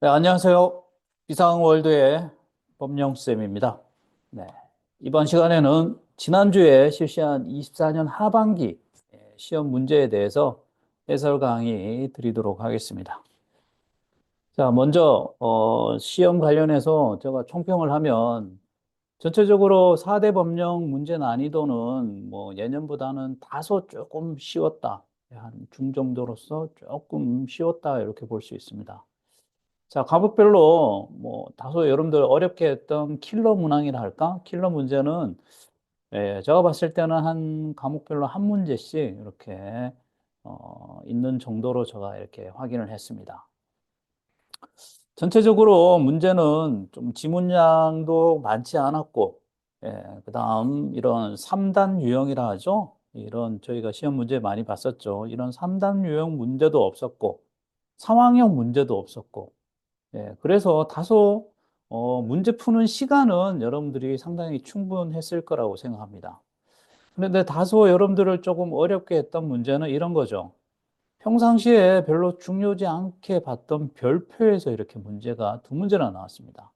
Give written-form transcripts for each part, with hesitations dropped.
네, 안녕하세요. 이상월드의 법령쌤입니다. 네, 이번 시간에는 지난주에 실시한 24년 하반기 시험 문제에 대해서 해설 강의 드리도록 하겠습니다. 자, 먼저 시험 관련해서 제가 총평을 하면 전체적으로 4대 법령 문제 난이도는 뭐 예년보다는 다소 조금 쉬웠다. 한 중정도로서 조금 쉬웠다 이렇게 볼 수 있습니다. 자, 과목별로 뭐 다소 여러분들 어렵게 했던 킬러 문항이라 할까? 킬러 문제는 제가 봤을 때는 한 과목별로 한 문제씩 이렇게 있는 정도로 제가 이렇게 확인을 했습니다. 전체적으로 문제는 좀 지문량도 많지 않았고, 그다음 이런 3단 유형이라 하죠. 이런 저희가 시험 문제 많이 봤었죠. 이런 3단 유형 문제도 없었고, 상황형 문제도 없었고, 그래서 다소 문제 푸는 시간은 여러분들이 상당히 충분했을 거라고 생각합니다. 그런데 다소 여러분들을 조금 어렵게 했던 문제는 이런 거죠. 평상시에 별로 중요하지 않게 봤던 별표에서 이렇게 문제가 두 문제나 나왔습니다.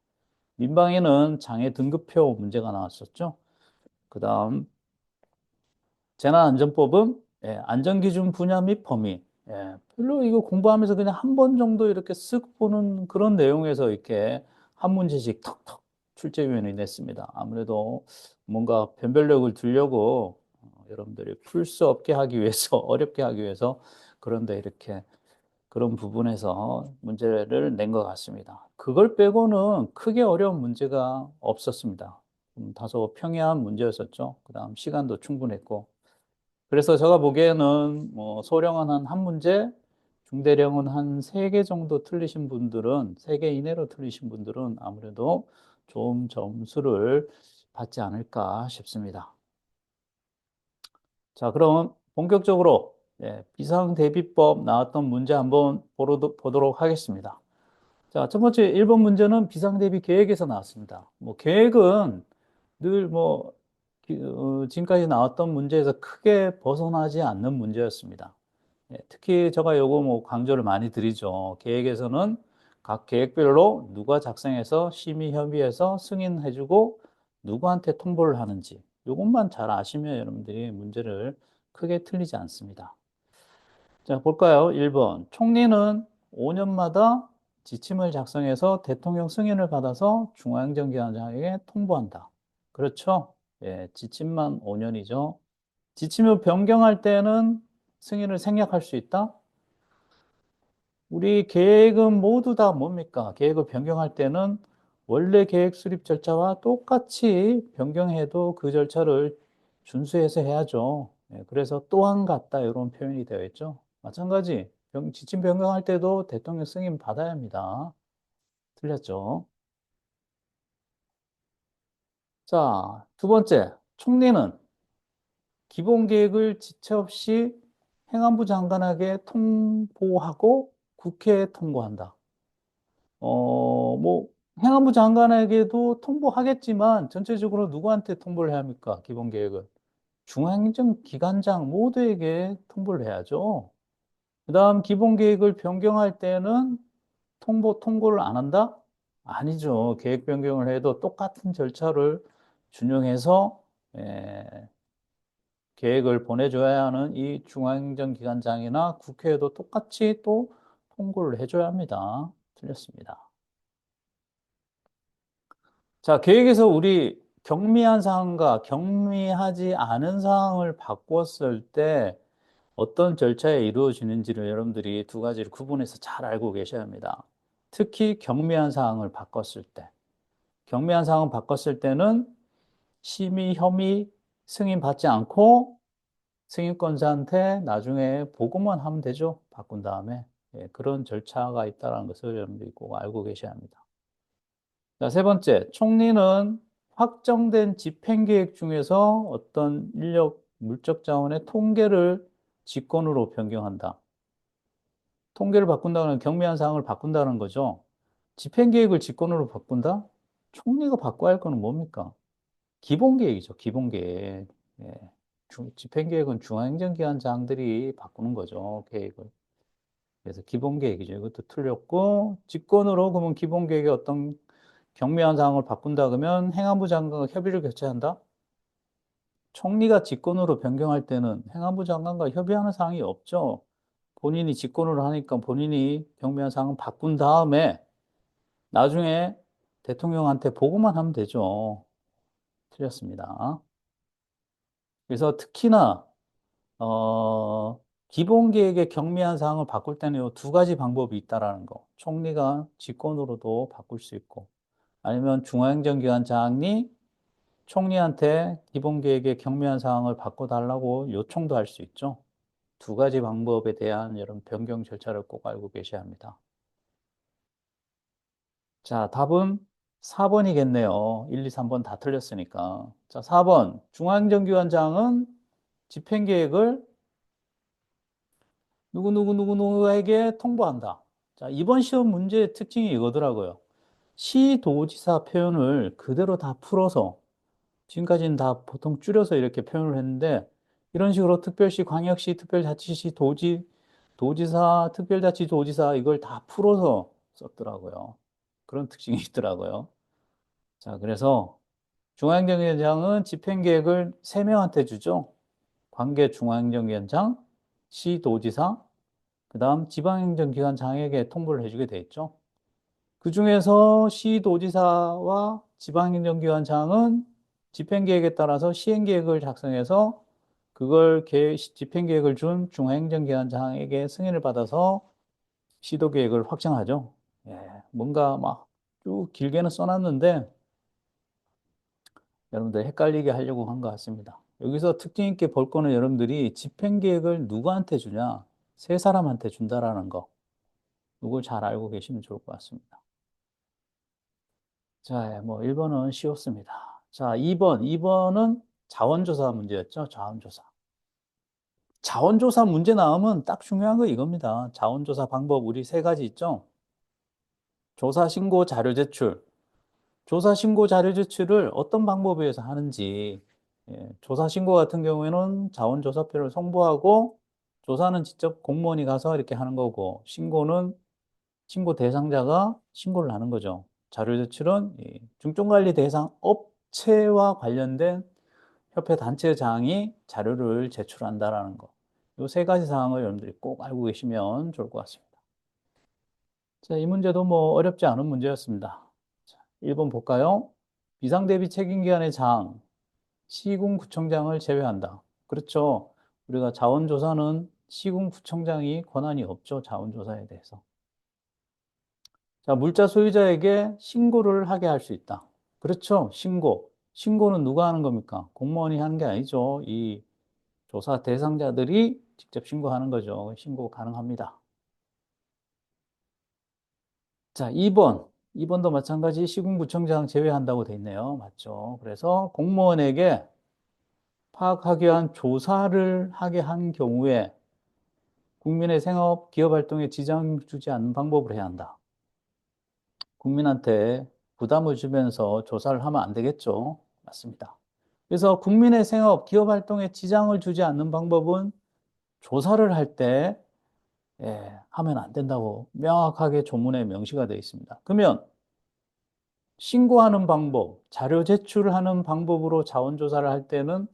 민방위는 장애 등급표 문제가 나왔었죠. 그 다음 재난안전법은 안전기준 분야 및 범위. 별로 이거 공부하면서 그냥 한 번 정도 이렇게 쓱 보는 그런 내용에서 이렇게 한 문제씩 턱턱 출제위원이 냈습니다. 아무래도 뭔가 변별력을 두려고 여러분들이 풀 수 없게 하기 위해서, 어렵게 하기 위해서 그런데 이렇게 그런 부분에서 문제를 낸 것 같습니다. 그걸 빼고는 크게 어려운 문제가 없었습니다. 다소 평이한 문제였었죠. 그 다음 시간도 충분했고. 그래서 제가 보기에는 뭐 소령은 한 한 문제, 중대령은 한 세 개 정도 틀리신 분들은, 세 개 이내로 틀리신 분들은 아무래도 좋은 점수를 받지 않을까 싶습니다. 자, 그럼 본격적으로 비상대비법 나왔던 문제 한번 보도록 하겠습니다. 자, 첫 번째 1번 문제는 비상대비 계획에서 나왔습니다. 뭐 계획은 늘 뭐 지금까지 나왔던 문제에서 크게 벗어나지 않는 문제였습니다. 특히 제가 요거 뭐 강조를 많이 드리죠. 계획에서는 각 계획별로 누가 작성해서 심의 협의해서 승인해주고 누구한테 통보를 하는지 요것만 잘 아시면 여러분들이 문제를 크게 틀리지 않습니다. 자, 볼까요? 1번. 총리는 5년마다 지침을 작성해서 대통령 승인을 받아서 중앙정기관장에게 통보한다. 그렇죠? 지침만 5년이죠. 지침을 변경할 때는 승인을 생략할 수 있다? 우리 계획은 모두 다 뭡니까? 계획을 변경할 때는 원래 계획 수립 절차와 똑같이 변경해도 그 절차를 준수해서 해야죠. 그래서 또한 같다 이런 표현이 되어 있죠. 마찬가지 지침 변경할 때도 대통령 승인 받아야 합니다. 틀렸죠. 자, 두 번째, 총리는 기본 계획을 지체 없이 행안부 장관에게 통보하고 국회에 통보한다. 뭐, 행안부 장관에게도 통보하겠지만 전체적으로 누구한테 통보를 해야 합니까? 기본 계획을. 중앙행정기관장 모두에게 통보를 해야죠. 그 다음 기본 계획을 변경할 때는 통보를 안 한다? 아니죠. 계획 변경을 해도 똑같은 절차를 준용해서 계획을 보내줘야 하는 이 중앙행정기관장이나 국회에도 똑같이 또 통보를 해줘야 합니다. 틀렸습니다. 자, 계획에서 우리 경미한 사항과 경미하지 않은 사항을 바꿨을 때 어떤 절차에 이루어지는지를 여러분들이 두 가지를 구분해서 잘 알고 계셔야 합니다. 특히 경미한 사항을 바꿨을 때. 경미한 사항을 바꿨을 때는 심의, 혐의, 승인 받지 않고 승인권자한테 나중에 보고만 하면 되죠. 바꾼 다음에. 그런 절차가 있다는 것을 여러분들이 꼭 알고 계셔야 합니다. 자, 세 번째, 총리는 확정된 집행계획 중에서 어떤 인력, 물적 자원의 통계를 직권으로 변경한다. 통계를 바꾼다는 경미한 사항을 바꾼다는 거죠. 집행계획을 직권으로 바꾼다? 총리가 바꿔야 할 거는 뭡니까? 기본계획이죠, 기본계획. 집행계획은 중앙행정기관장들이 바꾸는 거죠, 계획을. 그래서 기본계획이죠. 이것도 틀렸고, 직권으로 그러면 기본계획의 어떤 경미한 사항을 바꾼다 그러면 행안부 장관과 협의를 개최한다? 총리가 직권으로 변경할 때는 행안부 장관과 협의하는 사항이 없죠. 본인이 직권으로 하니까 본인이 경미한 사항을 바꾼 다음에 나중에 대통령한테 보고만 하면 되죠. 틀렸습니다. 그래서 특히나 기본 계획의 경미한 사항을 바꿀 때는 이 두 가지 방법이 있다라는 거. 총리가 직권으로도 바꿀 수 있고, 아니면 중앙행정기관장이 총리한테 기본 계획의 경미한 사항을 바꿔달라고 요청도 할 수 있죠. 두 가지 방법에 대한 여러분 변경 절차를 꼭 알고 계셔야 합니다. 자, 답은 4번이겠네요. 1, 2, 3번 다 틀렸으니까. 자, 4번. 중앙정기관장은 집행계획을 누구누구누구누구에게 통보한다. 자, 이번 시험 문제의 특징이 이거더라고요. 시도지사 표현을 그대로 다 풀어서 지금까지는 다 보통 줄여서 이렇게 표현을 했는데 이런 식으로 특별시, 광역시, 특별자치시, 도지사, 특별자치도지사 이걸 다 풀어서 썼더라고요. 그런 특징이 있더라고요. 자, 그래서 중앙행정위원장은 집행계획을 3명한테 주죠. 관계 중앙행정위원장, 시도지사, 그다음 지방행정기관장에게 통보를 해주게 돼 있죠. 그중에서 시도지사와 지방행정기관장은 집행계획에 따라서 시행계획을 작성해서 그걸 집행계획을 준 중앙행정기관장에게 승인을 받아서 시도계획을 확정하죠. 예, 뭔가 막 쭉 길게는 써놨는데 여러분들 헷갈리게 하려고 한 것 같습니다. 여기서 특징 있게 볼 거는 여러분들이 집행계획을 누구한테 주냐? 세 사람한테 준다라는 거. 이걸 잘 알고 계시면 좋을 것 같습니다. 자, 뭐 1번은 쉬웠습니다. 자, 2번은 자원조사 문제였죠. 자원조사. 자원조사 문제 나오면 딱 중요한 거 이겁니다. 자원조사 방법 우리 세 가지 있죠. 조사, 신고, 자료 제출. 조사, 신고, 자료 제출을 어떤 방법에 의해서 하는지. 예, 조사, 신고 같은 경우에는 자원조사표를 송부하고 조사는 직접 공무원이 가서 이렇게 하는 거고 신고는 신고 대상자가 신고를 하는 거죠. 자료 제출은 이 중증관리 대상 업체와 관련된 협회 단체장이 자료를 제출한다라는 거. 이 세 가지 사항을 여러분들이 꼭 알고 계시면 좋을 것 같습니다. 자, 이 문제도 뭐 어렵지 않은 문제였습니다. 자, 1번 볼까요? 비상대비 책임기관의 장, 시군구청장을 제외한다. 그렇죠. 우리가 자원조사는 시군구청장이 권한이 없죠. 자원조사에 대해서. 자, 물자 소유자에게 신고를 하게 할 수 있다. 그렇죠. 신고. 신고는 누가 하는 겁니까? 공무원이 하는 게 아니죠. 이 조사 대상자들이 직접 신고하는 거죠. 신고 가능합니다. 자, 2번. 2번도 마찬가지 시군구청장 제외한다고 돼 있네요. 맞죠. 그래서 공무원에게 파악하기 위한 조사를 하게 한 경우에 국민의 생업, 기업 활동에 지장을 주지 않는 방법을 해야 한다. 국민한테 부담을 주면서 조사를 하면 안 되겠죠. 맞습니다. 그래서 국민의 생업, 기업 활동에 지장을 주지 않는 방법은 조사를 할 때 하면 안 된다고 명확하게 조문에 명시가 되어 있습니다. 그러면 신고하는 방법, 자료 제출하는 방법으로 자원조사를 할 때는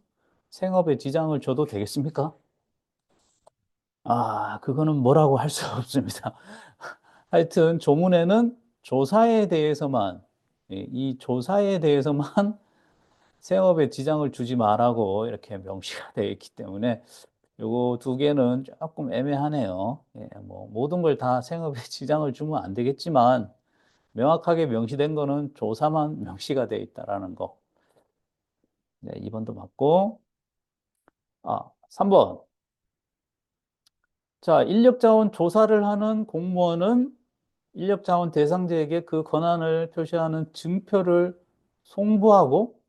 생업에 지장을 줘도 되겠습니까? 아, 그거는 뭐라고 할 수 없습니다. 하여튼 조문에는 조사에 대해서만, 이 조사에 대해서만 생업에 지장을 주지 말라고 이렇게 명시가 되어 있기 때문에 요거 두 개는 조금 애매하네요. 예, 뭐 모든 걸 다 생업에 지장을 주면 안 되겠지만 명확하게 명시된 거는 조사만 명시가 되어 있다라는 거. 네, 2번도 맞고. 3번. 자, 인력자원 조사를 하는 공무원은 인력자원 대상자에게 그 권한을 표시하는 증표를 송부하고,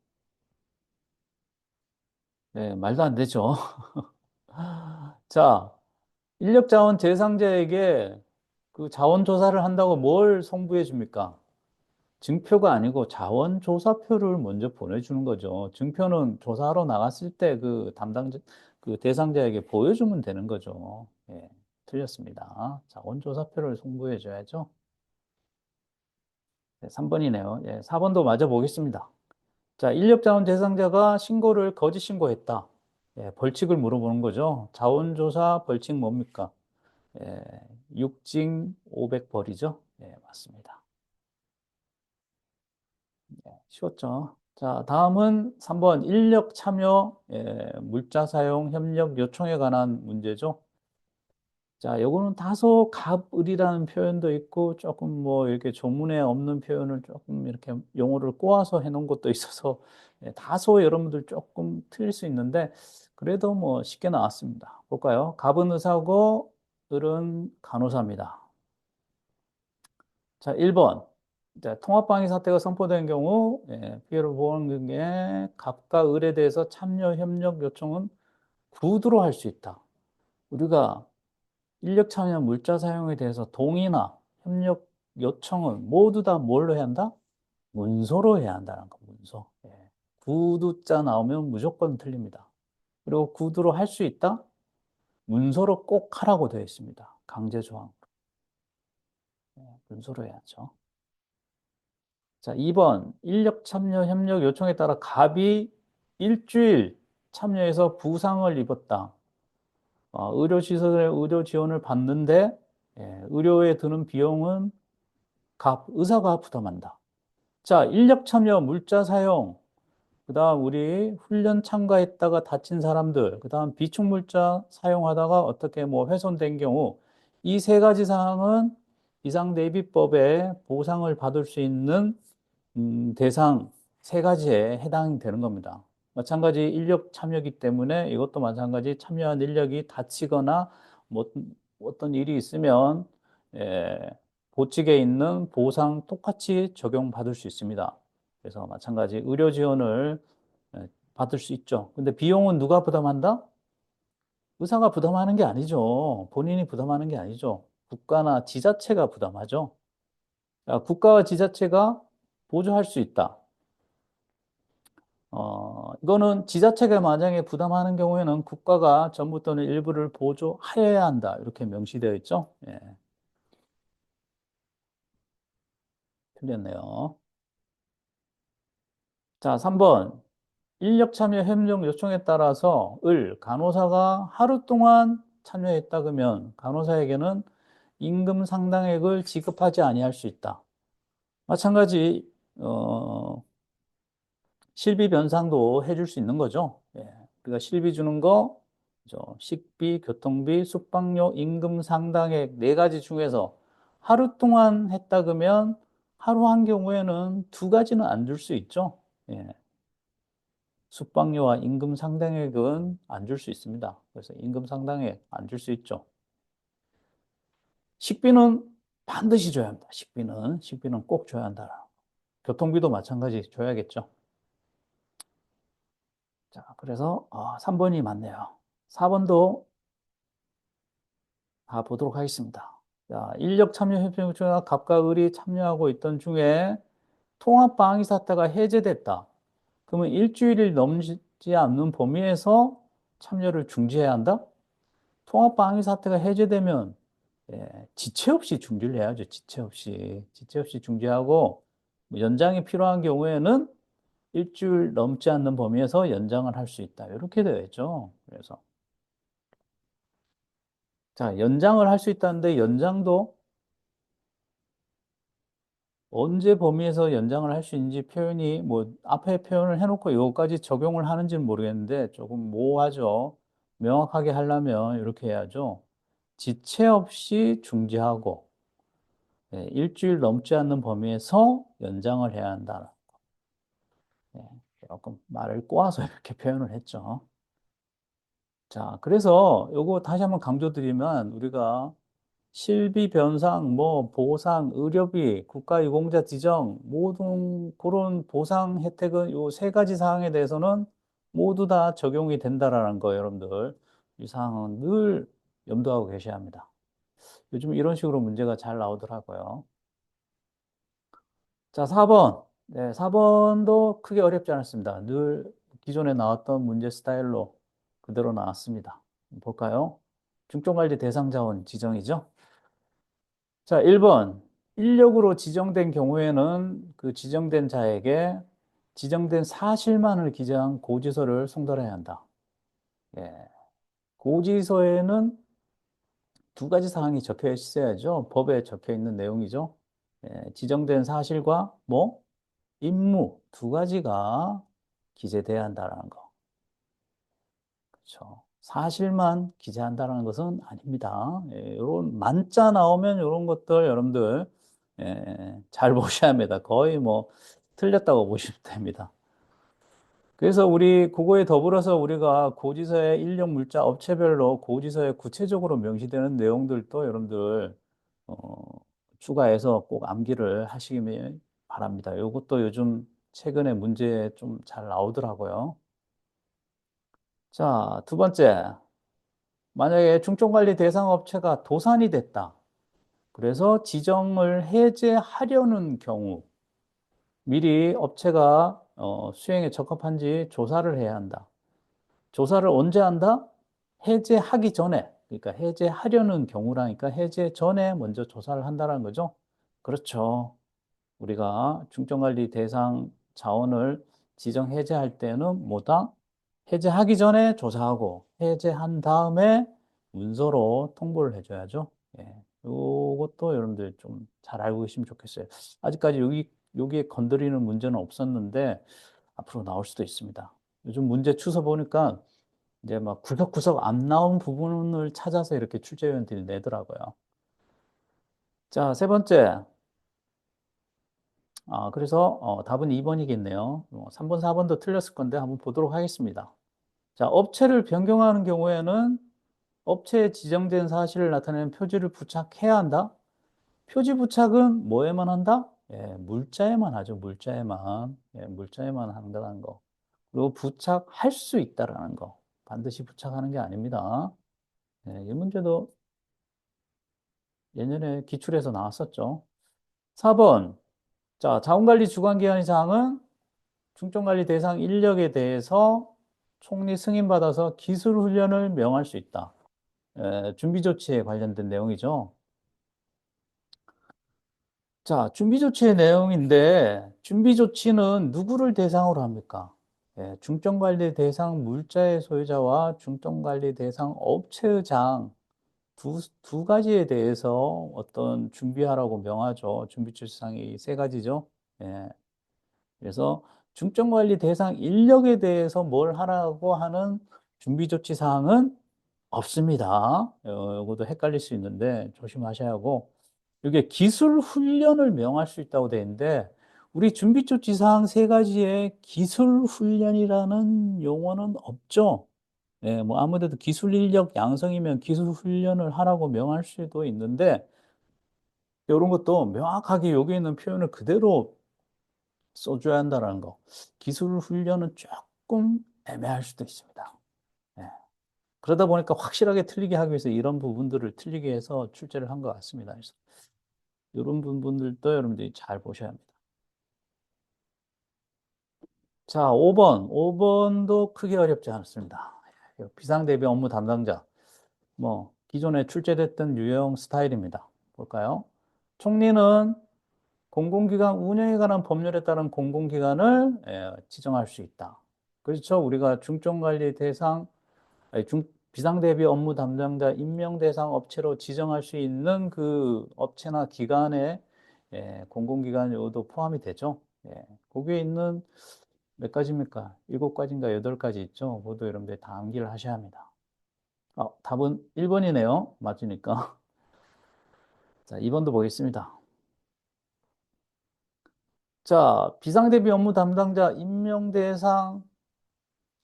네, 말도 안 되죠. 자, 인력자원 대상자에게 그 자원조사를 한다고 뭘 송부해 줍니까? 증표가 아니고 자원조사표를 먼저 보내주는 거죠. 증표는 조사하러 나갔을 때 그 대상자에게 보여주면 되는 거죠. 예. 틀렸습니다. 자, 원조사표를 송부해 줘야죠. 네, 3번이네요. 예, 4번도 맞아 보겠습니다. 자, 인력자원 대상자가 신고를 거짓 신고했다. 예, 벌칙을 물어보는 거죠. 자원조사 벌칙 뭡니까? 예, 육징 500벌이죠. 예, 맞습니다. 예, 쉬웠죠. 자, 다음은 3번 인력 참여, 물자 사용 협력 요청에 관한 문제죠. 자, 요거는 다소 갑을이라는 표현도 있고 조금 뭐 이렇게 조문에 없는 표현을 조금 이렇게 용어를 꼬아서 해놓은 것도 있어서 다소 여러분들 조금 틀릴 수 있는데 그래도 뭐 쉽게 나왔습니다. 볼까요? 갑은 의사고 을은 간호사입니다. 자, 1번. 통합방위 사태가 선포된 경우 피해를 보호하는 게 갑과 을에 대해서 참여 협력 요청은 구두로 할 수 있다. 우리가 인력 참여 물자 사용에 대해서 동의나 협력 요청은 모두 다 뭘로 해야 한다? 문서로 해야 한다는 거, 문서. 예. 구두자 나오면 무조건 틀립니다. 그리고 구두로 할 수 있다? 문서로 꼭 하라고 되어 있습니다. 강제 조항. 문서로 해야죠. 자, 2번. 인력 참여 협력 요청에 따라 갑이 일주일 참여해서 부상을 입었다. 의료시설에 의료 지원을 받는데 의료에 드는 비용은 의사가 부담한다. 자, 인력 참여, 물자 사용, 그 다음 우리 훈련 참가했다가 다친 사람들, 그 다음 비축물자 사용하다가 어떻게 뭐 훼손된 경우, 이 세 가지 사항은 비상대비법에 보상을 받을 수 있는 대상 세 가지에 해당이 되는 겁니다. 마찬가지 인력 참여이기 때문에 이것도 마찬가지 참여한 인력이 다치거나 뭐 어떤 일이 있으면 예, 보직에 있는 보상 똑같이 적용받을 수 있습니다. 그래서 마찬가지 의료 지원을 받을 수 있죠. 근데 비용은 누가 부담한다? 의사가 부담하는 게 아니죠. 본인이 부담하는 게 아니죠. 국가나 지자체가 부담하죠. 국가와 지자체가 보조할 수 있다. 이거는 지자체가 만약에 부담하는 경우에는 국가가 전부 또는 일부를 보조하여야 한다. 이렇게 명시되어 있죠. 예, 틀렸네요. 자, 3번. 인력 참여 협력 요청에 따라서 간호사가 하루 동안 참여했다 그러면 간호사에게는 임금 상당액을 지급하지 아니할 수 있다. 마찬가지 실비 변상도 해줄 수 있는 거죠. 예. 우리가 실비 주는 거, 식비, 교통비, 숙박료, 임금 상당액 네 가지 중에서 하루 동안 했다 그러면 하루 한 경우에는 두 가지는 안 줄 수 있죠. 예. 숙박료와 임금 상당액은 안 줄 수 있습니다. 그래서 임금 상당액 안 줄 수 있죠. 식비는 반드시 줘야 합니다. 식비는 꼭 줘야 한다. 교통비도 마찬가지 줘야겠죠. 자, 그래서 3번이 맞네요. 4번도 다 보도록 하겠습니다. 자, 인력 참여 협력조약 갑과 을이 참여하고 있던 중에 통합 방위 사태가 해제됐다. 그러면 일주일이 넘지 않는 범위에서 참여를 중지해야 한다? 통합 방위 사태가 해제되면 지체 없이 중지를 해야죠. 지체 없이 중지하고 뭐 연장이 필요한 경우에는 일주일 넘지 않는 범위에서 연장을 할 수 있다. 이렇게 되어 있죠. 그래서 자, 연장을 할 수 있다는데 연장도 언제 범위에서 연장을 할 수 있는지 표현이 뭐 앞에 표현을 해놓고 이거까지 적용을 하는지는 모르겠는데 조금 모호하죠. 명확하게 하려면 이렇게 해야죠. 지체 없이 중지하고 일주일 넘지 않는 범위에서 연장을 해야 한다. 예, 조금 말을 꼬아서 이렇게 표현을 했죠. 자, 그래서 요거 다시 한번 강조드리면 우리가 실비 변상, 뭐 보상, 의료비, 국가유공자 지정 모든 그런 보상 혜택은 요 세 가지 사항에 대해서는 모두 다 적용이 된다라는 거 여러분들 이 사항은 늘 염두하고 계셔야 합니다. 요즘 이런 식으로 문제가 잘 나오더라고요. 자, 4번. 네, 4번도 크게 어렵지 않았습니다. 늘 기존에 나왔던 문제 스타일로 그대로 나왔습니다. 볼까요? 중점관리 대상 자원 지정이죠. 자, 1번. 인력으로 지정된 경우에는 그 지정된 자에게 지정된 사실만을 기재한 고지서를 송달해야 한다. 예. 고지서에는 두 가지 사항이 적혀 있어야죠. 법에 적혀 있는 내용이죠. 예, 지정된 사실과 뭐 임무 두 가지가 기재돼야 한다는 거. 그렇죠. 사실만 기재한다는 것은 아닙니다. 예, 이런 만자 나오면 이런 것들 여러분들 잘 보셔야 합니다. 거의 뭐 틀렸다고 보시면 됩니다. 그래서 우리 그거에 더불어서 우리가 고지서의 인력 물자 업체별로 고지서에 구체적으로 명시되는 내용들도 여러분들 어, 추가해서 꼭 암기를 하시기 바랍니다. 이것도 요즘 최근에 문제 좀 잘 나오더라고요. 자, 두 번째. 만약에 중점관리 대상 업체가 도산이 됐다. 그래서 지정을 해제하려는 경우 미리 업체가 수행에 적합한지 조사를 해야 한다. 조사를 언제 한다? 해제하기 전에. 그러니까 해제하려는 경우라니까 해제 전에 먼저 조사를 한다는 거죠. 그렇죠. 우리가 중점관리 대상 자원을 지정 해제할 때는 뭐다? 해제하기 전에 조사하고 해제한 다음에 문서로 통보를 해줘야죠. 예. 요것도 여러분들 좀 잘 알고 계시면 좋겠어요. 아직까지 여기에 건드리는 문제는 없었는데 앞으로 나올 수도 있습니다. 요즘 문제 추서 보니까 이제 막 구석구석 안 나온 부분을 찾아서 이렇게 출제위원들이 내더라고요. 자, 세 번째. 그래서 답은 2번이겠네요. 3번, 4번도 틀렸을 건데 한번 보도록 하겠습니다. 자, 업체를 변경하는 경우에는 업체에 지정된 사실을 나타내는 표지를 부착해야 한다. 표지 부착은 뭐에만 한다? 예, 물자에만 하죠. 물자에만. 예, 물자에만 한다는 거. 그리고 부착할 수 있다라는 거. 반드시 부착하는 게 아닙니다. 예, 이 문제도 예년에 기출에서 나왔었죠. 4번. 자, 자원관리 주관기관의 사항은 중점관리 대상 인력에 대해서 총리 승인받아서 기술 훈련을 명할 수 있다. 준비 조치에 관련된 내용이죠. 자, 준비 조치의 내용인데 준비 조치는 누구를 대상으로 합니까? 중점관리 대상 물자의 소유자와 중점관리 대상 업체의 장 두 가지에 대해서 어떤 준비하라고 명하죠. 준비 조치사항이 세 가지죠. 예. 그래서 중점관리 대상 인력에 대해서 뭘 하라고 하는 준비 조치 사항은 없습니다. 이것도 헷갈릴 수 있는데 조심하셔야 하고, 이게 기술 훈련을 명할 수 있다고 되어 있는데, 우리 준비 조치 사항 세 가지에 기술 훈련이라는 용어는 없죠. 예, 뭐 아무래도 기술 인력 양성이면 기술 훈련을 하라고 명할 수도 있는데, 이런 것도 명확하게 여기 있는 표현을 그대로 써줘야 한다는 거. 기술 훈련은 조금 애매할 수도 있습니다. 예. 그러다 보니까 확실하게 틀리게 하기 위해서 이런 부분들을 틀리게 해서 출제를 한 것 같습니다. 그래서 이런 부분들도 여러분들이 잘 보셔야 합니다. 자, 5번. 5번도 크게 어렵지 않습니다. 비상 대비 업무 담당자. 뭐, 기존에 출제됐던 유형 스타일입니다. 볼까요? 총리는 공공기관 운영에 관한 법률에 따른 공공기관을 지정할 수 있다. 그렇죠. 우리가 중점관리 대상, 비상대비 업무 담당자 임명 대상 업체로 지정할 수 있는 그 업체나 기관에 공공기관 요도 포함이 되죠. 거기에 있는 몇 가지입니까? 7가지인가 8가지 있죠. 모두 여러분들 다 암기를 하셔야 합니다. 답은 1번이네요. 맞으니까. 자, 2번도 보겠습니다. 자, 비상대비 업무 담당자 임명 대상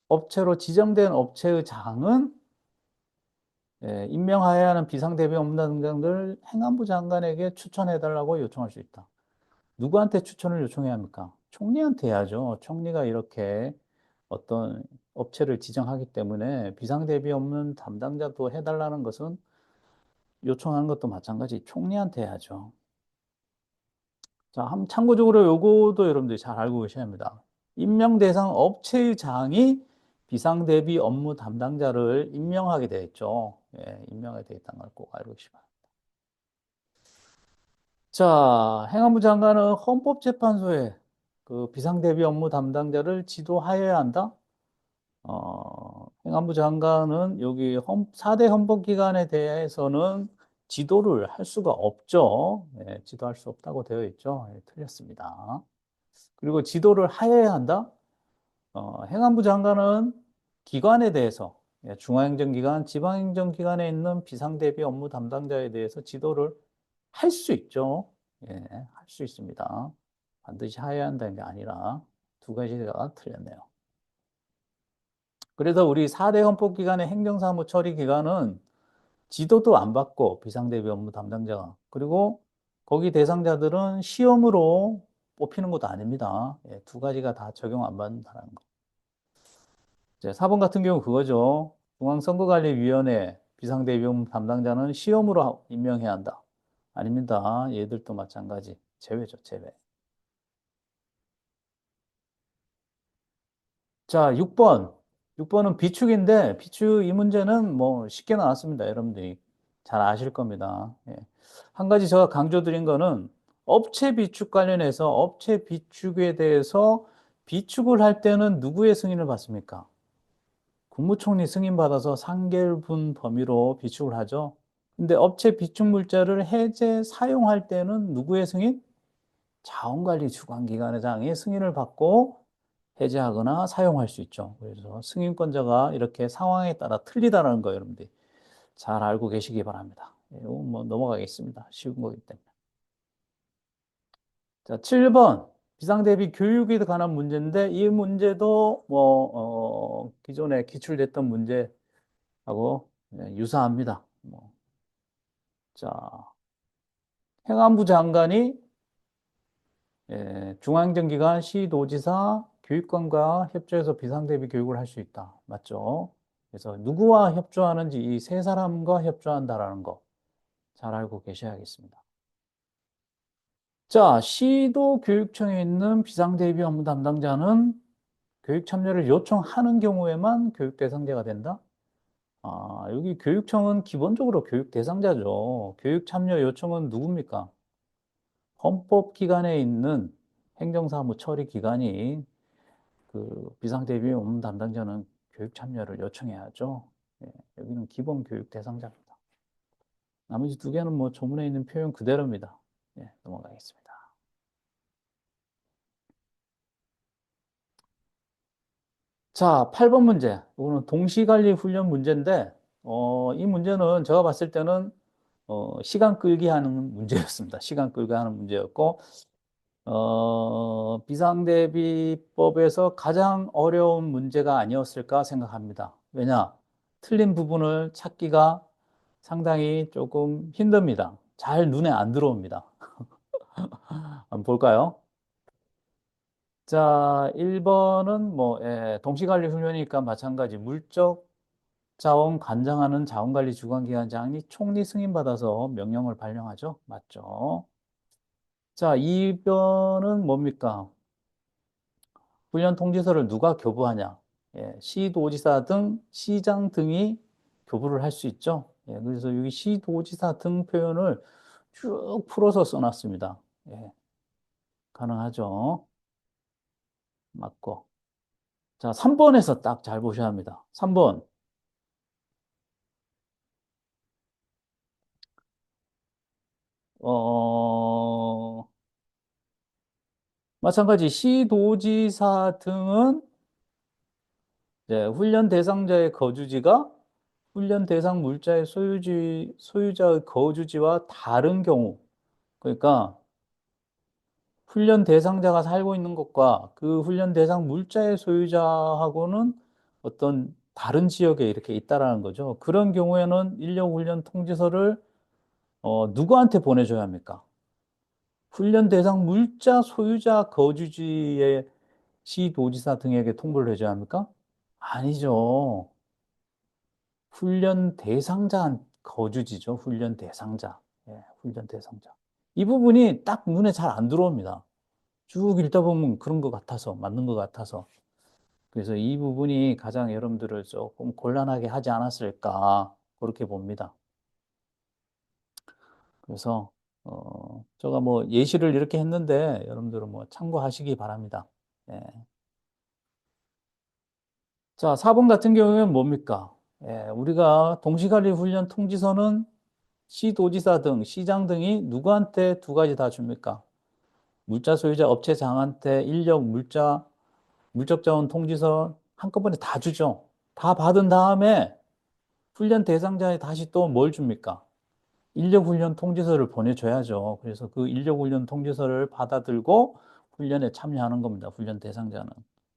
업체로 지정된 업체의 장은 임명하여야 하는 비상대비 업무 담당자를 행안부 장관에게 추천해달라고 요청할 수 있다. 누구한테 추천을 요청해야 합니까? 총리한테 해야죠. 총리가 이렇게 어떤 업체를 지정하기 때문에 비상대비 업무 담당자도 해달라는 것은 요청하는 것도 마찬가지 총리한테 해야죠. 자, 참고적으로 요거도 여러분들이 잘 알고 계셔야 합니다. 임명 대상 업체의 장이 비상대비 업무 담당자를 임명하게 되어 있죠. 예, 임명이 돼 있다는 걸 꼭 알고 계시기 바랍니다. 자, 행안부 장관은 헌법재판소에 그 비상대비 업무 담당자를 지도하여야 한다. 행안부 장관은 여기 4대 헌법기관에 대해서는 지도를 할 수가 없죠. 예, 지도할 수 없다고 되어 있죠. 예, 틀렸습니다. 그리고 지도를 하여야 한다. 행안부 장관은 기관에 대해서 예, 중앙행정기관, 지방행정기관에 있는 비상대비 업무 담당자에 대해서 지도를 할 수 있죠. 예, 할 수 있습니다. 반드시 하여야 한다는 게 아니라 두 가지가 틀렸네요. 그래서 우리 4대 헌법기관의 행정사무 처리기관은 지도도 안 받고 비상대비 업무 담당자가 그리고 거기 대상자들은 시험으로 뽑히는 것도 아닙니다. 예, 두 가지가 다 적용 안 받는다는 거. 이제 4번 같은 경우 그거죠. 중앙선거관리위원회 비상대비업 담당자는 시험으로 임명해야 한다. 아닙니다. 얘들도 마찬가지. 제외죠, 제외. 자, 6번. 6번은 비축인데, 비축 이 문제는 뭐 쉽게 나왔습니다. 여러분들이 잘 아실 겁니다. 예. 한 가지 제가 강조드린 거는 업체 비축 관련해서 업체 비축에 대해서 비축을 할 때는 누구의 승인을 받습니까? 국무총리 승인받아서 상결분 범위로 비축을 하죠. 근데 업체 비축 물자를 해제 사용할 때는 누구의 승인? 자원관리 주관기관장의 승인을 받고 해제하거나 사용할 수 있죠. 그래서 승인권자가 이렇게 상황에 따라 틀리다는 거 여러분들이 잘 알고 계시기 바랍니다. 이거 뭐 넘어가겠습니다. 쉬운 거기 때문에. 자, 7번. 비상대비 교육에 관한 문제인데 이 문제도 기존에 기출됐던 문제하고 유사합니다. 자, 행안부 장관이 중앙행정기관, 시도지사, 교육관과 협조해서 비상대비 교육을 할 수 있다. 맞죠? 그래서 누구와 협조하는지 이 세 사람과 협조한다라는 거 잘 알고 계셔야겠습니다. 자, 시도 교육청에 있는 비상대비 업무 담당자는 교육 참여를 요청하는 경우에만 교육 대상자가 된다? 여기 교육청은 기본적으로 교육 대상자죠. 교육 참여 요청은 누굽니까? 헌법기관에 있는 행정사무 처리기관이 그 비상대비 업무 담당자는 교육 참여를 요청해야죠. 예, 여기는 기본 교육 대상자입니다. 나머지 두 개는 뭐 조문에 있는 표현 그대로입니다. 예, 넘어가겠습니다. 자, 8번 문제. 이거는 동시관리 훈련 문제인데, 이 문제는 제가 봤을 때는 시간 끌기 하는 문제였습니다. 시간 끌기 하는 문제였고, 비상대비법에서 가장 어려운 문제가 아니었을까 생각합니다. 왜냐? 틀린 부분을 찾기가 상당히 조금 힘듭니다. 잘 눈에 안 들어옵니다. 한번 볼까요? 자, 1번은 동시관리 훈련이니까 마찬가지. 물적 자원 관장하는 자원관리 주관기관장이 총리 승인받아서 명령을 발령하죠. 맞죠? 자, 2번은 뭡니까? 훈련 통지서를 누가 교부하냐? 예, 시도지사 등 시장 등이 교부를 할 수 있죠. 예, 그래서 여기 시도지사 등 표현을 쭉 풀어서 써놨습니다. 예, 가능하죠. 맞고. 자, 3번에서 딱 잘 보셔야 합니다. 3번. 어, 마찬가지 시도지사 등은 훈련 대상자의 거주지가 훈련 대상 물자의 소유자의 거주지와 다른 경우, 그러니까 훈련 대상자가 살고 있는 곳과 그 훈련 대상 물자의 소유자하고는 어떤 다른 지역에 이렇게 있다라는 거죠. 그런 경우에는 인력 훈련 통지서를 누구한테 보내줘야 합니까? 훈련 대상 물자 소유자 거주지의 시도지사 등에게 통보를 해줘야 합니까? 아니죠. 훈련 대상자 거주지죠. 훈련 대상자. 예, 훈련 대상자. 이 부분이 딱 눈에 잘 안 들어옵니다. 쭉 읽다 보면 그런 것 같아서, 맞는 것 같아서. 그래서 이 부분이 가장 여러분들을 조금 곤란하게 하지 않았을까. 그렇게 봅니다. 그래서 제가 뭐 예시를 이렇게 했는데 여러분들은 뭐 참고하시기 바랍니다. 예. 자, 4번 같은 경우에는 뭡니까? 예, 우리가 동시관리 훈련 통지서는 시도지사 등 시장 등이 누구한테 두 가지 다 줍니까? 물자 소유자 업체장한테 인력 물적 자원 통지서 한꺼번에 다 주죠. 다 받은 다음에 훈련 대상자에 다시 또 뭘 줍니까? 인력훈련 통지서를 보내줘야죠. 그래서 그 인력훈련 통지서를 받아들고 훈련에 참여하는 겁니다. 훈련 대상자는.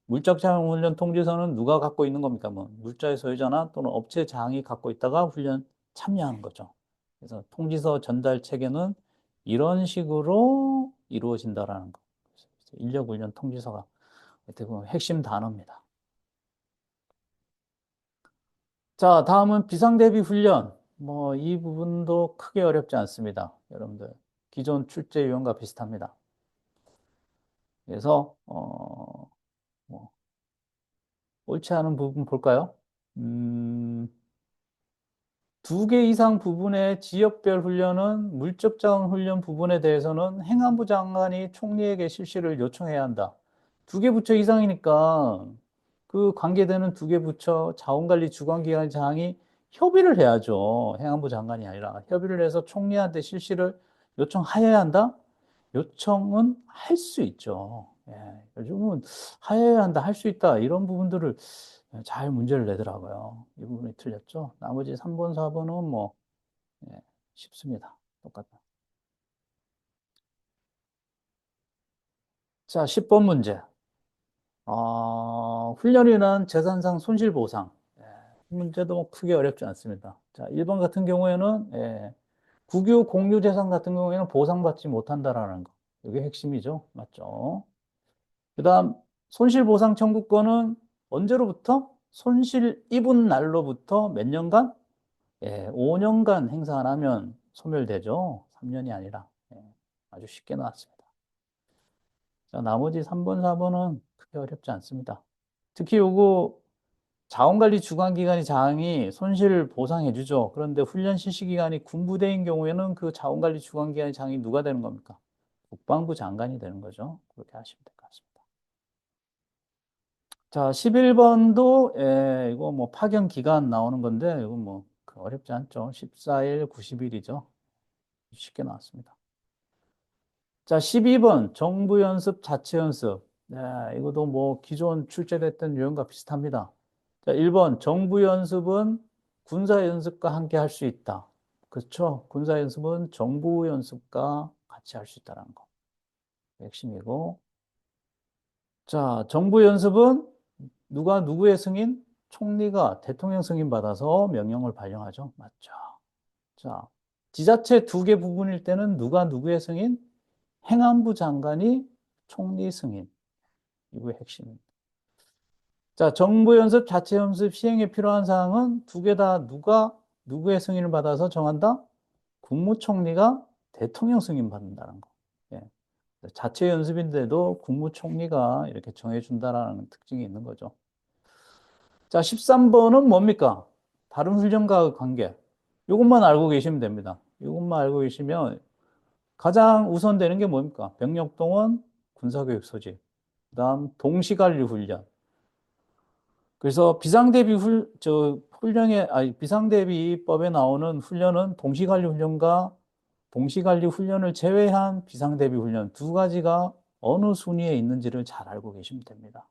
물적자원훈련 통지서는 누가 갖고 있는 겁니까? 뭐 물자의 소유자나 또는 업체장이 갖고 있다가 훈련 참여하는 거죠. 그래서 통지서 전달 체계는 이런 식으로 이루어진다라는 거. 인력훈련 통지서가 어떻게 보면 핵심 단어입니다. 자, 다음은 비상대비 훈련. 뭐, 이 부분도 크게 어렵지 않습니다. 여러분들. 기존 출제 유형과 비슷합니다. 그래서, 뭐, 옳지 않은 부분 볼까요? 음, 2개 이상 부분의 지역별 훈련은 물적 자원 훈련 부분에 대해서는 행안부 장관이 총리에게 실시를 요청해야 한다. 2개 부처 이상이니까 그 관계되는 2개 부처 자원관리 주관기관장이 협의를 해야죠. 행안부 장관이 아니라 협의를 해서 총리한테 실시를 요청하여야 한다? 요청은 할 수 있죠. 예, 요즘은 하여야 한다, 할 수 있다 이런 부분들을 잘 문제를 내더라고요. 이 부분이 틀렸죠. 나머지 3번, 4번은 뭐 예, 쉽습니다. 똑같다. 자, 10번 문제. 훈련이 인한 재산상 손실보상. 예, 이 문제도 뭐 크게 어렵지 않습니다. 자, 1번 같은 경우에는 국유 공유 재산 같은 경우에는 보상받지 못한다라는 거. 이게 핵심이죠. 맞죠? 그다음 손실보상 청구권은 언제로부터? 손실 입은 날로부터 몇 년간? 5년간 행사 안 하면 소멸되죠. 3년이 아니라. 아주 쉽게 나왔습니다. 자, 나머지 3번, 4번은 크게 어렵지 않습니다. 특히 요거 자원관리 주관기관이 장이 손실을 보상해 주죠. 그런데 훈련 실시 기간이 군부대인 경우에는 그 자원관리 주관기관의 장이 누가 되는 겁니까? 국방부 장관이 되는 거죠. 그렇게 하시면 될 것 같습니다. 자, 11번도 이거 뭐 파견 기간 나오는 건데 이거 뭐 어렵지 않죠. 14일, 90일이죠. 쉽게 나왔습니다. 자, 12번 정부 연습, 자체 연습. 네, 이것도 뭐 기존 출제됐던 유형과 비슷합니다. 자, 1번 정부 연습은 군사 연습과 함께 할 수 있다. 그렇죠? 군사 연습은 정부 연습과 같이 할 수 있다는 거. 핵심이고. 자, 정부 연습은 누가 누구의 승인? 총리가 대통령 승인 받아서 명령을 발령하죠. 맞죠? 자, 지자체 2개 부분일 때는 누가 누구의 승인? 행안부 장관이 총리 승인. 이거의 핵심입니다. 자, 정부 연습, 자체 연습 시행에 필요한 사항은 2개 다 누구의 승인을 받아서 정한다? 국무총리가 대통령 승인 받는다는 거. 예. 자체 연습인데도 국무총리가 이렇게 정해준다라는 특징이 있는 거죠. 자, 13번은 뭡니까? 다른 훈련과 관계. 이것만 알고 계시면 됩니다. 이것만 알고 계시면 가장 우선되는 게 뭡니까? 병력동원, 군사교육 소집, 그다음 동시관리 훈련. 그래서 비상대비법에 나오는 훈련은 동시관리 훈련과 동시관리 훈련을 제외한 비상대비 훈련 2가지가 어느 순위에 있는지를 잘 알고 계시면 됩니다.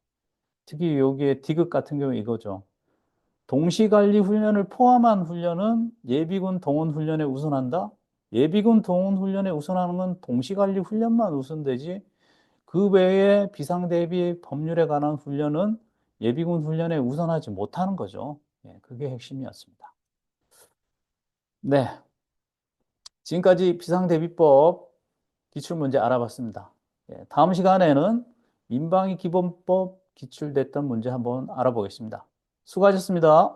특히 여기에 디귿 같은 경우 이거죠. 동시관리 훈련을 포함한 훈련은 예비군 동원 훈련에 우선한다. 예비군 동원 훈련에 우선하는 건 동시관리 훈련만 우선되지 그 외에 비상대비 법률에 관한 훈련은 예비군 훈련에 우선하지 못하는 거죠. 그게 핵심이었습니다. 네. 지금까지 비상대비법 기출문제 알아봤습니다. 다음 시간에는 민방위 기본법 기출됐던 문제 한번 알아보겠습니다. 수고하셨습니다.